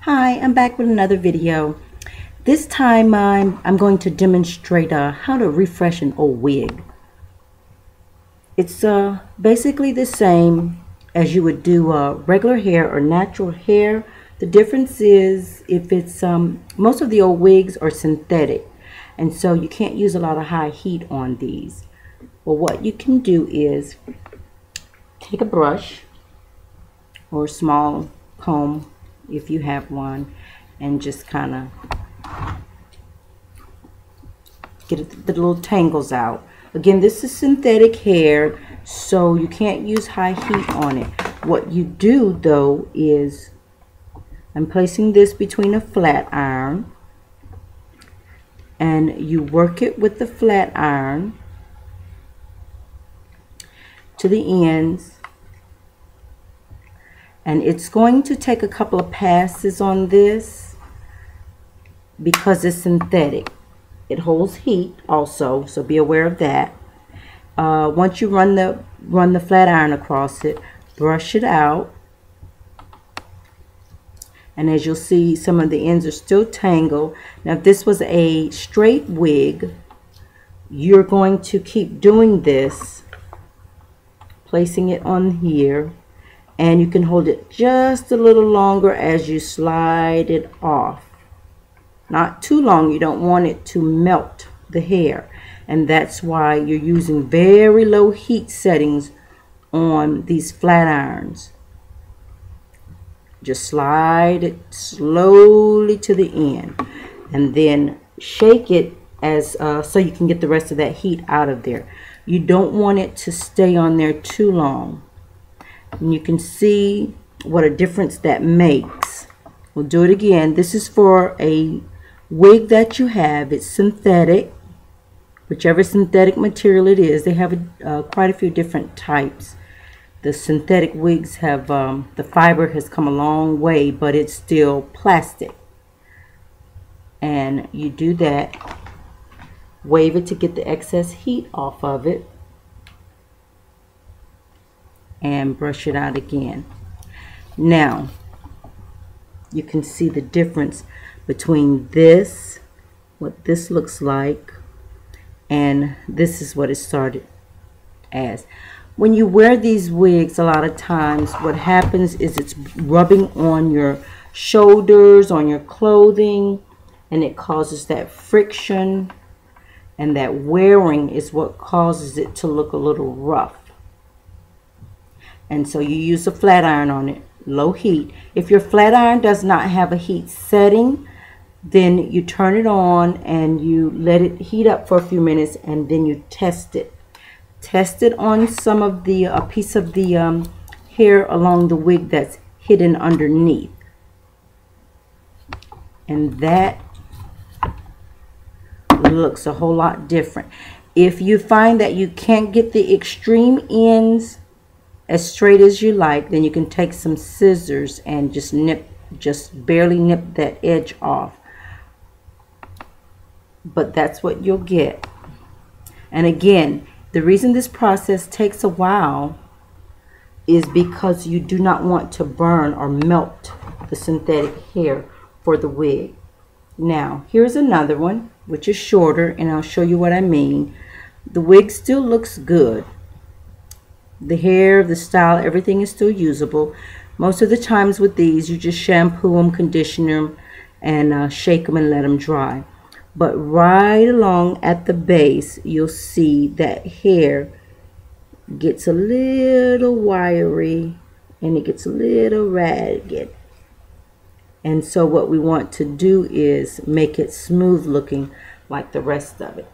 Hi, I'm back with another video. This time I'm going to demonstrate how to refresh an old wig. It's basically the same as you would do regular hair or natural hair. The difference is if it's most of the old wigs are synthetic, and so you can't use a lot of high heat on these. Well, what you can do is take a brush or a small comb if you have one, and just kind of get the little tangles out. Again, this is synthetic hair, so you can't use high heat on it. What you do though is, I'm placing this between a flat iron, and you work it with the flat iron to the ends, and it's going to take a couple of passes on this because it's synthetic. It holds heat also, so be aware of that. Once you run the flat iron across it, brush it out, and as you'll see, some of the ends are still tangled. Now, if this was a straight wig, you're going to keep doing this, placing it on here, and you can hold it just a little longer as you slide it off. Not too long. You don't want it to melt the hair, and that's why you're using very low heat settings on these flat irons. Just slide it slowly to the end, and then shake it as so you can get the rest of that heat out of there. You don't want it to stay on there too long, and you can see what a difference that makes. We'll do it again. This is for a wig that you have. It's synthetic, whichever synthetic material it is. They have quite a few different types. The synthetic wigs have the fiber has come a long way, but it's still plastic. And you do that, wave it to get the excess heat off of it, and brush it out again. Now you can see the difference between this, what this looks like, and this is what it started as. When you wear these wigs, a lot of times what happens is it's rubbing on your shoulders, on your clothing, and it causes that friction, and that wearing is what causes it to look a little rough. And so you use a flat iron on it, low heat. If your flat iron does not have a heat setting, then you turn it on and you let it heat up for a few minutes, and then you test it. Test it on some of the a piece of the hair along the wig that's hidden underneath, and that looks a whole lot different. If you find that you can't get the extreme ends as straight as you like, then you can take some scissors and just barely nip that edge off. But that's what you'll get. And again, the reason this process takes a while is because you do not want to burn or melt the synthetic hair for the wig. Now, here's another one, which is shorter, and I'll show you what I mean. The wig still looks good. The hair, the style, everything is still usable. Most of the times with these, you just shampoo them, condition them, and shake them and let them dry. But right along at the base, you'll see that hair gets a little wiry and it gets a little ragged. And so what we want to do is make it smooth looking like the rest of it.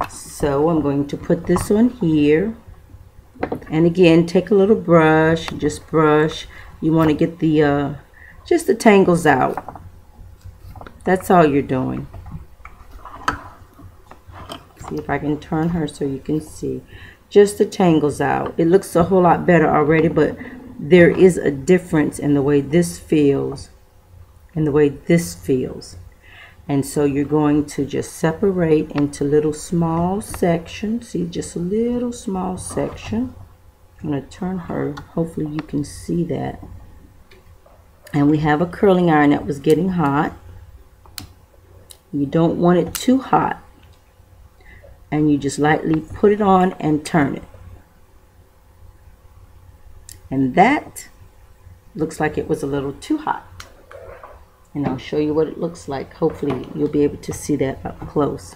So I'm going to put this on here. And again, take a little brush, just brush. You want to get the just the tangles out. That's all you're doing. See if I can turn her so you can see. Just the tangles out. It looks a whole lot better already, but there is a difference in the way this feels and the way this feels. And so you're going to just separate into little small sections. See, just a little small section. I'm going to turn her. Hopefully you can see that. And we have a curling iron that was getting hot. You don't want it too hot. And you just lightly put it on and turn it. And that looks like it was a little too hot. And I'll show you what it looks like. Hopefully you'll be able to see that up close,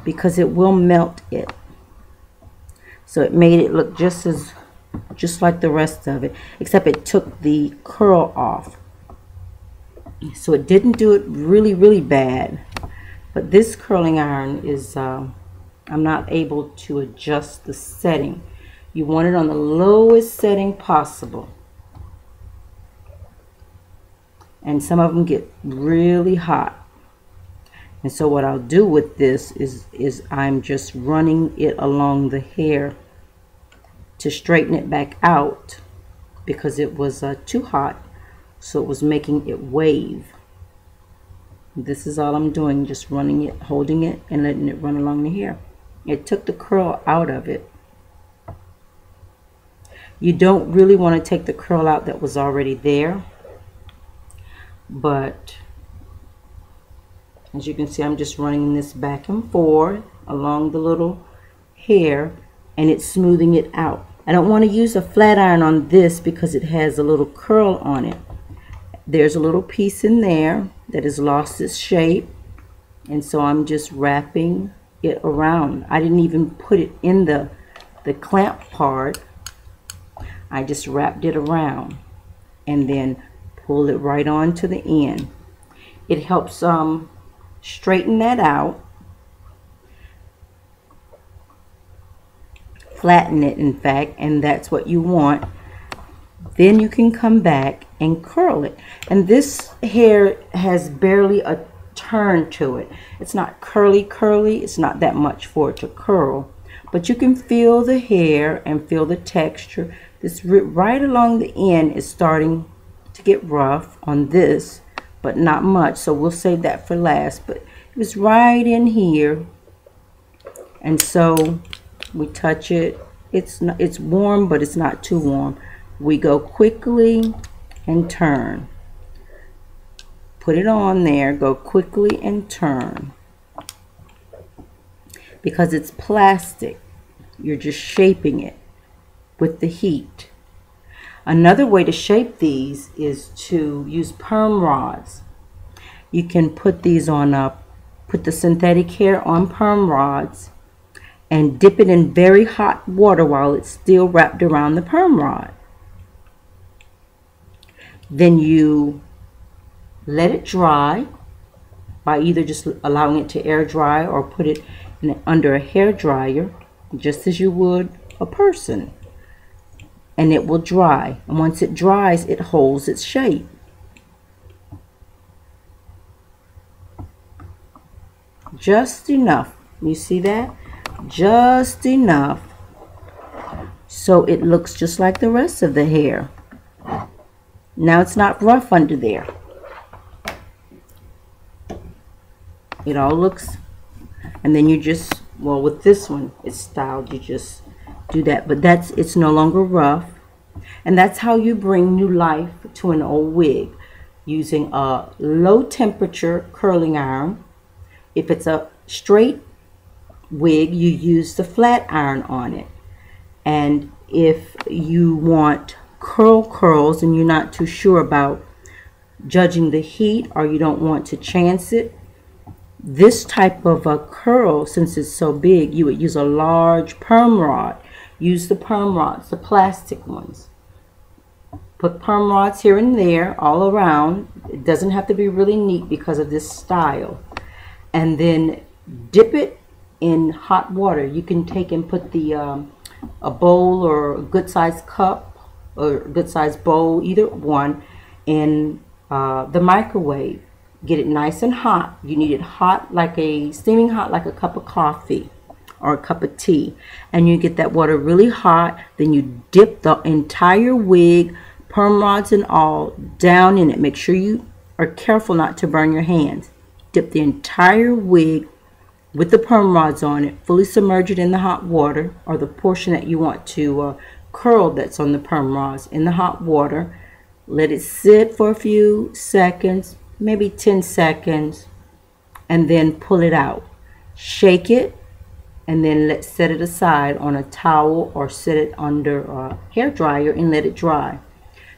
because it will melt it. So it made it look just like the rest of it, except it took the curl off. So it didn't do it really bad. But this curling iron is, I'm not able to adjust the setting. You want it on the lowest setting possible. And some of them get really hot. And so what I'll do with this is I'm just running it along the hair to straighten it back out, because it was too hot, so it was making it wave. This is all I'm doing, just running it, holding it, and letting it run along the hair. It took the curl out of it. You don't really want to take the curl out that was already there, but as you can see, I'm just running this back and forth along the little hair, and it's smoothing it out. I don't want to use a flat iron on this because it has a little curl on it. There's a little piece in there that has lost its shape, and so I'm just wrapping it around. I didn't even put it in the clamp part. I just wrapped it around and then pull it right on to the end. It helps straighten that out, flatten it in fact, and that's what you want. Then you can come back and curl it. And this hair has barely a turn to it. It's not curly, it's not that much for it to curl, but you can feel the hair and feel the texture. This right along the end is starting to get rough on this, but not much, so we'll save that for last. But it was right in here, and so we touch it. It's warm, but it's not too warm. We go quickly and turn. Put it on there, go quickly and turn. Because it's plastic, you're just shaping it with the heat. Another way to shape these is to use perm rods. You can put these on put the synthetic hair on perm rods and dip it in very hot water while it's still wrapped around the perm rod. Then you let it dry by either just allowing it to air dry or put it under a hair dryer, just as you would a person, and it will dry. And once it dries, it holds its shape. Just enough. You see that? Just enough so it looks just like the rest of the hair. Now it's not rough under there. It all looks, and then you just, well, with this one it's styled, you just do that, but it's no longer rough. And that's how you bring new life to an old wig, using a low temperature curling iron. If it's a straight wig, you use the flat iron on it. And if you want curls and you're not too sure about judging the heat, or you don't want to chance it, this type of a curl, since it's so big, you would use a large perm rod. Use the perm rods, the plastic ones. Put perm rods here and there all around. It doesn't have to be really neat because of this style. And then dip it in hot water. You can take and put the a bowl or a good sized cup or good sized bowl, either one, in the microwave. Get it nice and hot. You need it hot, like steaming hot, like a cup of coffee or a cup of tea. And you get that water really hot. Then you dip the entire wig, perm rods and all, down in it. Make sure you are careful not to burn your hands. Dip the entire wig with the perm rods on it, fully submerge it in the hot water, or the portion that you want to curl that's on the perm rods in the hot water. Let it sit for a few seconds, maybe 10 seconds, and then pull it out. Shake it, and then set it aside on a towel or set it under a hair dryer and let it dry.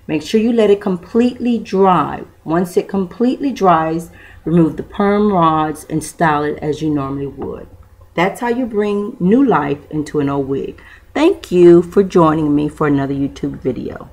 Make sure you let it completely dry. Once it completely dries, remove the perm rods and style it as you normally would. That's how you bring new life into an old wig. Thank you for joining me for another YouTube video.